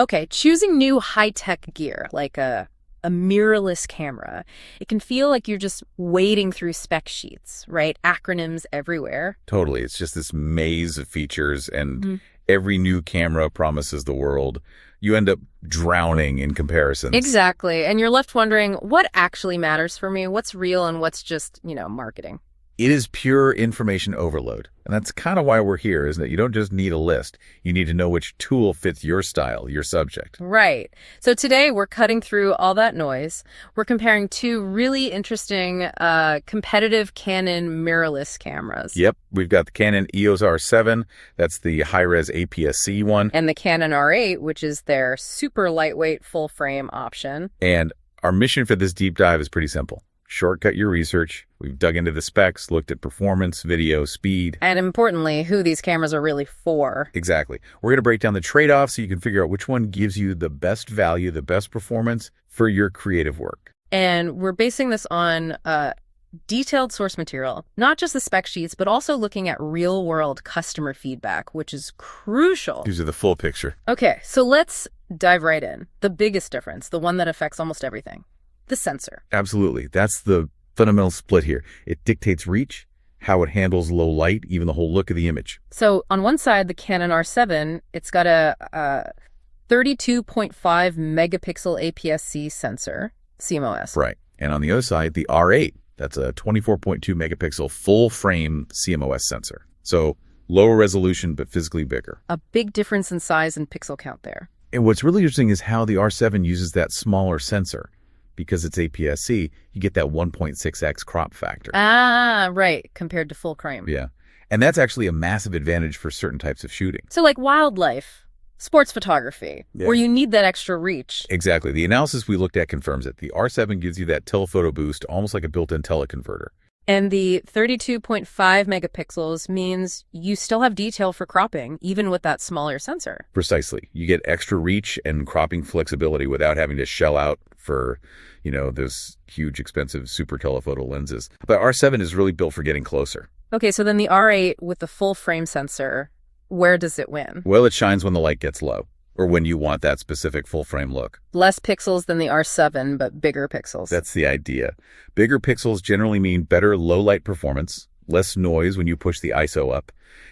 Okay, choosing new high-tech gear, like a mirrorless camera, it can feel like you're just wading through spec sheets, right? Acronyms everywhere. Totally. It's just this maze of features, and Mhm. every new camera promises the world. You end up drowning in comparisons. Exactly. And you're left wondering, what actually matters for me? What's real and what's just, marketing? It is pure information overload. And that's kind of why we're here, isn't it? You don't just need a list. You need to know which tool fits your style, your subject. Right. So today we're cutting through all that noise. We're comparing two really interesting competitive Canon mirrorless cameras. Yep. We've got the Canon EOS R7. That's the high-res APS-C one. And the Canon R8, which is their super lightweight full frame option. And our mission for this deep dive is pretty simple. Shortcut your research. We've dug into the specs, looked at performance, video, speed. And importantly, who these cameras are really for. Exactly. We're going to break down the trade-offs so you can figure out which one gives you the best value, the best performance for your creative work. And we're basing this on detailed source material, not just the spec sheets, but also looking at real-world customer feedback, which is crucial. Gives you the full picture. Okay, so let's dive right in. The biggest difference, the one that affects almost everything. The sensor. Absolutely. That's the fundamental split here. It dictates reach, how it handles low light, even the whole look of the image. So on one side, the Canon R7, it's got a 32.5 megapixel APS-C sensor, CMOS. Right. And on the other side, the R8, that's a 24.2 megapixel full frame CMOS sensor. So lower resolution, but physically bigger. A big difference in size and pixel count there. And what's really interesting is how the R7 uses that smaller sensor. Because it's APS-C, you get that 1.6x crop factor. Ah, right, compared to full frame. Yeah. And that's actually a massive advantage for certain types of shooting. So like wildlife, sports photography, where you need that extra reach. Exactly. The analysis we looked at confirms it. The R7 gives you that telephoto boost, almost like a built-in teleconverter. And the 32.5 megapixels means you still have detail for cropping, even with that smaller sensor. Precisely. You get extra reach and cropping flexibility without having to shell out for, those huge, expensive super telephoto lenses. But R7 is really built for getting closer. Okay, so then the R8 with the full frame sensor, where does it win? Well, it shines when the light gets low, or when you want that specific full frame look. Less pixels than the R7, but bigger pixels. That's the idea. Bigger pixels generally mean better low light performance, less noise when you push the ISO up,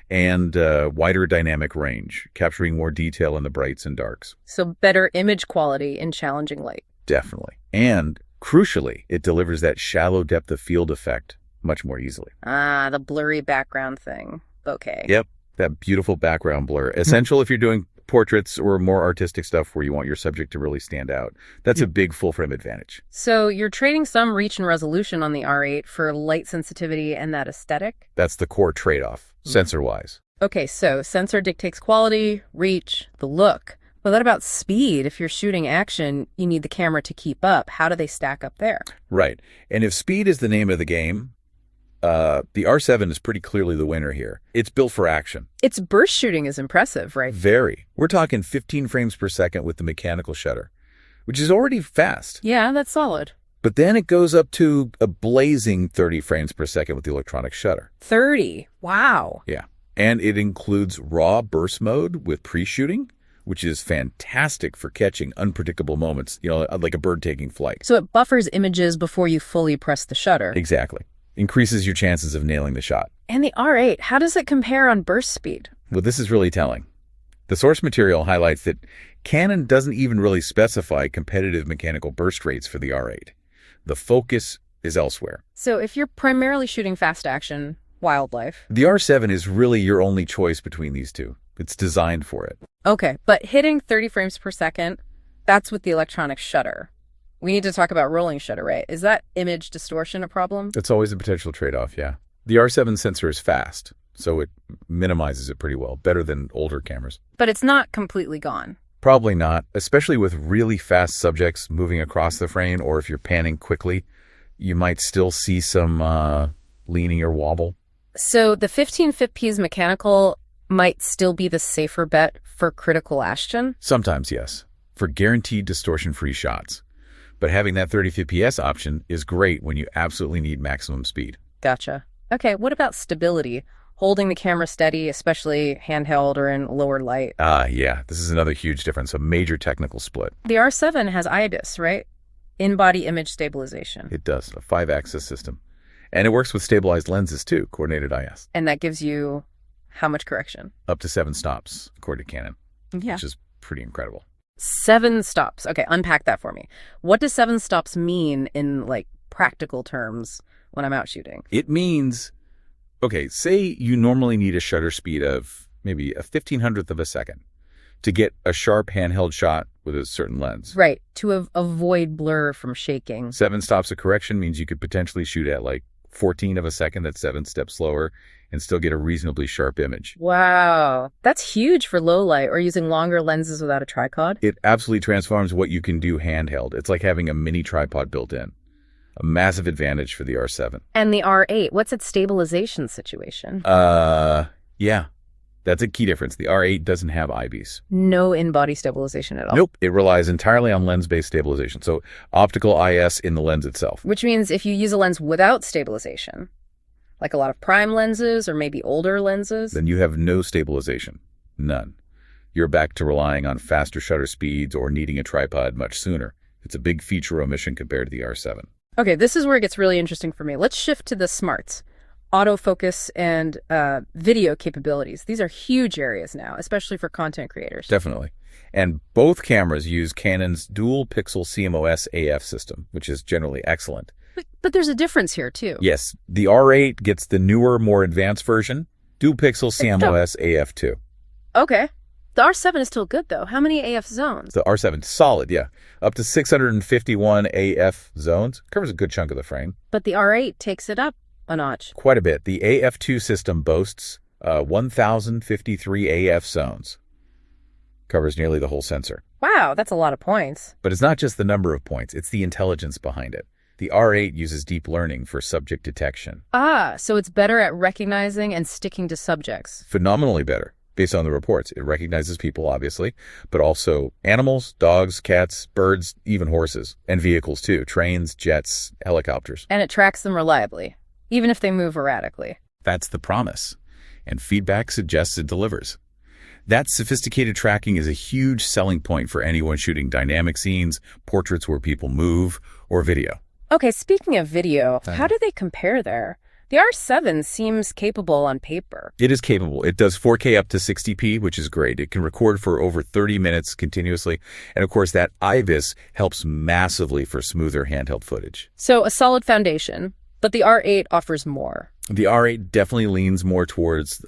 and wider dynamic range, capturing more detail in the brights and darks. So better image quality in challenging light. Definitely. And crucially, it delivers that shallow depth of field effect much more easily. Ah, the blurry background thing. Okay. Yep. That beautiful background blur. Essential if you're doing portraits or more artistic stuff where you want your subject to really stand out. That's a big full frame advantage. So you're trading some reach and resolution on the R8 for light sensitivity and that aesthetic? That's the core trade-off, sensor-wise. Okay, so sensor dictates quality, reach, the look. But what about speed? If you're shooting action, you need the camera to keep up. How do they stack up there? Right. And if speed is the name of the game, the R7 is pretty clearly the winner here. It's built for action. Its burst shooting is impressive, right? Very. We're talking 15 frames per second with the mechanical shutter, which is already fast. Yeah, that's solid. But then it goes up to a blazing 30 frames per second with the electronic shutter. 30. Wow. Yeah. And it includes raw burst mode with pre-shooting, which is fantastic for catching unpredictable moments, like a bird taking flight. So it buffers images before you fully press the shutter. Exactly. Increases your chances of nailing the shot. And the R8, how does it compare on burst speed? Well, this is really telling. The source material highlights that Canon doesn't even really specify competitive mechanical burst rates for the R8. The focus is elsewhere. So if you're primarily shooting fast action, wildlife. The R7 is really your only choice between these two. It's designed for it. Okay, but hitting 30 frames per second, that's with the electronic shutter. We need to talk about rolling shutter rate. Is that image distortion a problem? That's always a potential trade-off, yeah. The R7 sensor is fast, so it minimizes it pretty well, better than older cameras. But it's not completely gone. Probably not, especially with really fast subjects moving across the frame, or if you're panning quickly, you might still see some leaning or wobble. So the 1550's mechanical might still be the safer bet for critical action? Sometimes, yes, for guaranteed distortion-free shots. But having that 30 fps option is great when you absolutely need maximum speed. Gotcha. Okay, what about stability? holding the camera steady, especially handheld or in lower light. Yeah, this is another huge difference, a major technical split. The R7 has IBIS, right? In-body image stabilization. It does, a 5-axis system. And it works with stabilized lenses too, coordinated IS. And that gives you how much correction? Up to 7 stops, according to Canon, Yeah. which is pretty incredible. 7 stops. Okay, unpack that for me. What does 7 stops mean in like practical terms when I'm out shooting? It means, okay, say you normally need a shutter speed of maybe a 1/1500th of a second to get a sharp handheld shot with a certain lens. Right, to avoid blur from shaking. 7 stops of correction means you could potentially shoot at like 14 of a second, that's 7 steps slower, and still get a reasonably sharp image. Wow, that's huge for low light or using longer lenses without a tripod. It absolutely transforms what you can do handheld. It's like having a mini tripod built in. A massive advantage for the R7. And the R8, what's its stabilization situation? Yeah, that's a key difference. The R8 doesn't have IBIS. No in-body stabilization at all. Nope, it relies entirely on lens-based stabilization, so optical IS in the lens itself. Which means if you use a lens without stabilization, like a lot of prime lenses or maybe older lenses, Then you have no stabilization. None. You're back to relying on faster shutter speeds or needing a tripod much sooner. It's a big feature omission compared to the R7. Okay, this is where it gets really interesting for me. Let's shift to the smarts. Autofocus and video capabilities. These are huge areas now, especially for content creators. Definitely. And both cameras use Canon's dual pixel CMOS AF system, which is generally excellent. But there's a difference here, too. Yes, the R8 gets the newer, more advanced version, dual pixel CMOS AF2. Okay. The R7 is still good, though. How many AF zones? The R7, solid, yeah. Up to 651 AF zones. Covers a good chunk of the frame. But the R8 takes it up a notch. Quite a bit. The AF2 system boasts 1,053 AF zones. Covers nearly the whole sensor. Wow, that's a lot of points. But it's not just the number of points, it's the intelligence behind it. The R8 uses deep learning for subject detection. So it's better at recognizing and sticking to subjects. Phenomenally better, based on the reports. It recognizes people, obviously, but also animals, dogs, cats, birds, even horses, and vehicles too, trains, jets, helicopters. And it tracks them reliably, even if they move erratically. That's the promise. And feedback suggests it delivers. That sophisticated tracking is a huge selling point for anyone shooting dynamic scenes, portraits where people move, or video. Okay, speaking of video, how do they compare there? The R7 seems capable on paper. It is capable. It does 4K up to 60p, which is great. It can record for over 30 minutes continuously. And of course, that IBIS helps massively for smoother handheld footage. So a solid foundation, but the R8 offers more. The R8 definitely leans more towards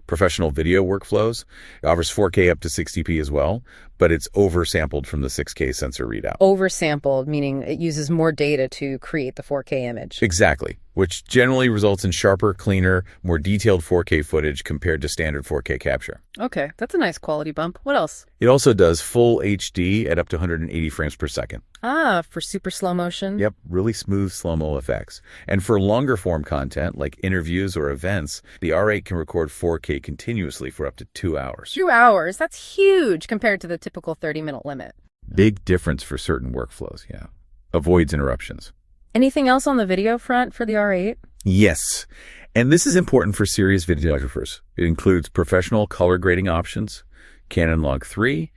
professional video workflows. It offers 4K up to 60p as well, but it's oversampled from the 6K sensor readout. Oversampled, meaning it uses more data to create the 4K image. Exactly, which generally results in sharper, cleaner, more detailed 4K footage compared to standard 4K capture. Okay, that's a nice quality bump. What else? It also does full HD at up to 180 frames per second. For super slow motion? Yep, really smooth slow-mo effects. And for longer form content, like interviews or events, the R8 can record 4K continuously for up to 2 hours. 2 hours? That's huge compared to the typical 30-minute limit. Big difference for certain workflows, yeah. Avoids interruptions. Anything else on the video front for the R8? Yes, and this is important for serious videographers. It includes professional color grading options, Canon Log 3,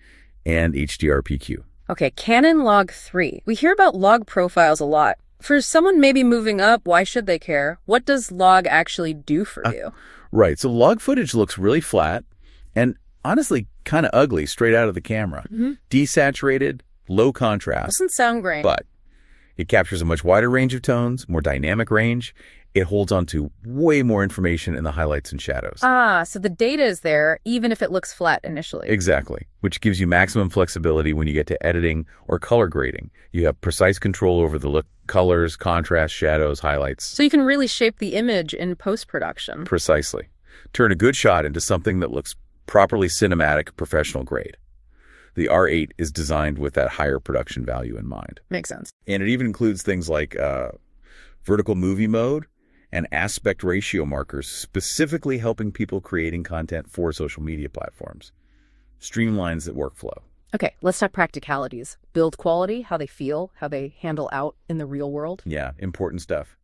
and HDR-PQ. Okay, Canon Log 3. We hear about log profiles a lot. For someone maybe moving up, why should they care? What does log actually do for you? Right, so log footage looks really flat and honestly kind of ugly straight out of the camera. Desaturated, low contrast. Doesn't sound great. But it captures a much wider range of tones, more dynamic range. It holds on to way more information in the highlights and shadows. So the data is there, even if it looks flat initially. Exactly, which gives you maximum flexibility when you get to editing or color grading. You have precise control over the look, colors, contrast, shadows, highlights. So you can really shape the image in post-production. Precisely. Turn a good shot into something that looks properly cinematic, professional grade. The R8 is designed with that higher production value in mind. Makes sense. And it even includes things like vertical movie mode and aspect ratio markers, specifically helping people creating content for social media platforms. Streamlines that workflow. Okay, let's talk practicalities. Build quality, how they feel, how they handle out in the real world. Yeah, important stuff.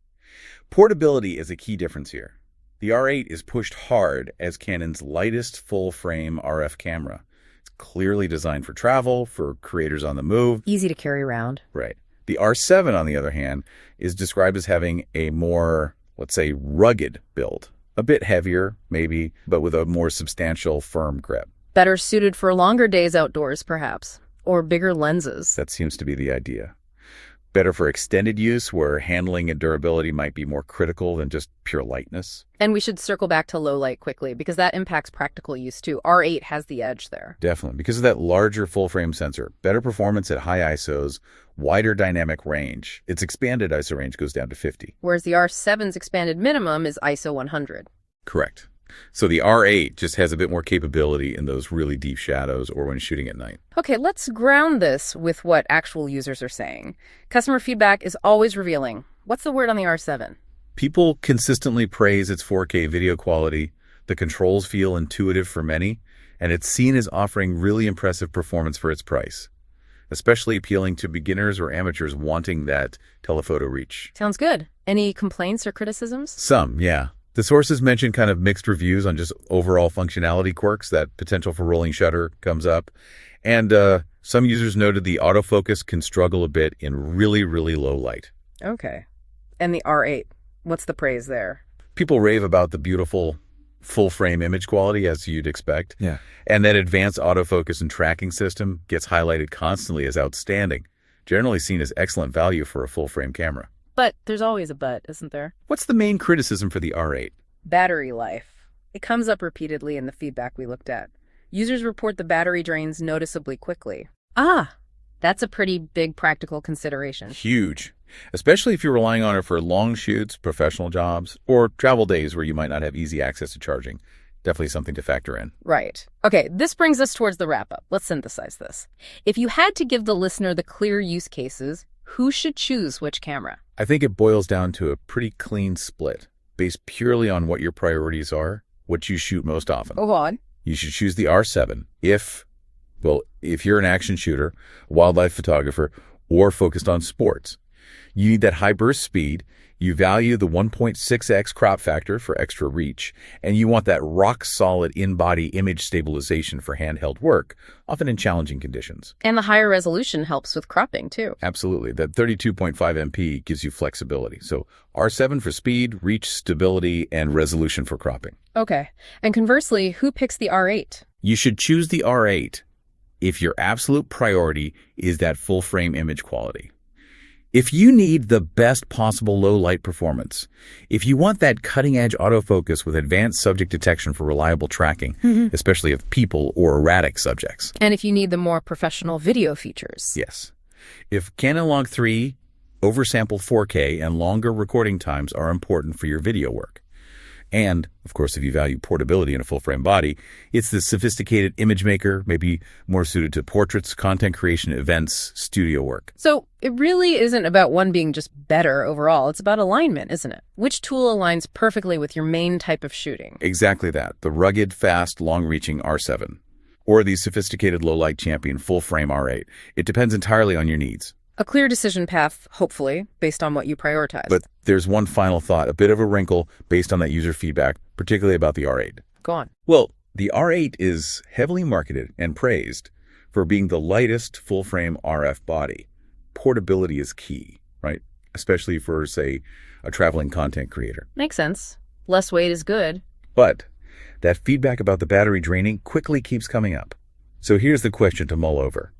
Portability is a key difference here. The R8 is pushed hard as Canon's lightest full-frame RF camera. It's clearly designed for travel, for creators on the move. Easy to carry around. Right. The R7, on the other hand, is described as having a more, let's say, rugged build. A bit heavier, maybe, but with a more substantial, firm grip. Better suited for longer days outdoors, perhaps. Or bigger lenses. That seems to be the idea. Better for extended use, where handling and durability might be more critical than just pure lightness. And we should circle back to low light quickly, because that impacts practical use too. R8 has the edge there. Definitely, because of that larger full-frame sensor. Better performance at high ISOs, wider dynamic range. Its expanded ISO range goes down to 50. Whereas the R7's expanded minimum is ISO 100. Correct. So the R8 just has a bit more capability in those really deep shadows or when shooting at night. Okay, let's ground this with what actual users are saying. Customer feedback is always revealing. What's the word on the R7? People consistently praise its 4K video quality. The controls feel intuitive for many, and it's seen as offering really impressive performance for its price, especially appealing to beginners or amateurs wanting that telephoto reach. Sounds good. Any complaints or criticisms? Some, yeah. The sources mention kind of mixed reviews on just overall functionality quirks. That potential for rolling shutter comes up. And some users noted the autofocus can struggle a bit in really, really low light. Okay. And the R8, what's the praise there? People rave about the beautiful full-frame image quality, as you'd expect. Yeah. And that advanced autofocus and tracking system gets highlighted constantly as outstanding, generally seen as excellent value for a full-frame camera. But there's always a but, isn't there? What's the main criticism for the R8? Battery life. It comes up repeatedly in the feedback we looked at. Users report the battery drains noticeably quickly. Ah, that's a pretty big practical consideration. Huge. Especially if you're relying on it for long shoots, professional jobs, or travel days where you might not have easy access to charging. Definitely something to factor in. Right. Okay, this brings us towards the wrap-up. Let's synthesize this. If you had to give the listener the clear use cases, who should choose which camera? I think it boils down to a pretty clean split, based purely on what your priorities are, what you shoot most often. Go on. You should choose the R7 if you're an action shooter, wildlife photographer, or focused on sports. You need that high burst speed, you value the 1.6x crop factor for extra reach, and you want that rock-solid in-body image stabilization for handheld work, often in challenging conditions. And the higher resolution helps with cropping, too. Absolutely. That 32.5 MP gives you flexibility. So R7 for speed, reach, stability, and resolution for cropping. Okay. And conversely, who picks the R8? You should choose the R8 if your absolute priority is that full-frame image quality. If you need the best possible low-light performance, if you want that cutting-edge autofocus with advanced subject detection for reliable tracking, especially of people or erratic subjects. And if you need the more professional video features. Yes. If Canon Log 3, oversampled 4K, and longer recording times are important for your video work. And, of course, if you value portability in a full-frame body, it's the sophisticated image maker, maybe more suited to portraits, content creation, events, studio work. So it really isn't about one being just better overall. It's about alignment, isn't it? Which tool aligns perfectly with your main type of shooting? Exactly that. The rugged, fast, long-reaching R7. Or the sophisticated low-light champion full-frame R8. It depends entirely on your needs. A clear decision path, hopefully, based on what you prioritize. But there's one final thought, a bit of a wrinkle based on that user feedback, particularly about the R8. Go on. Well, the R8 is heavily marketed and praised for being the lightest full-frame RF body. Portability is key, right? Especially for, say, a traveling content creator. Makes sense. Less weight is good. But that feedback about the battery draining quickly keeps coming up. So here's the question to mull over.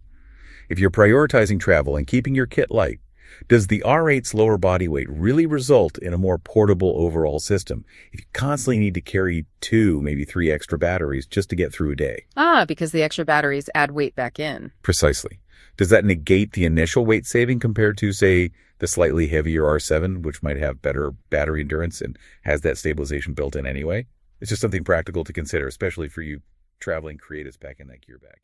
If you're prioritizing travel and keeping your kit light, does the R8's lower body weight really result in a more portable overall system if you constantly need to carry 2, maybe 3 extra batteries just to get through a day? Ah, because the extra batteries add weight back in. Precisely. Does that negate the initial weight saving compared to, say, the slightly heavier R7, which might have better battery endurance and has that stabilization built in anyway? It's just something practical to consider, especially for you traveling creatives packing that gear bag.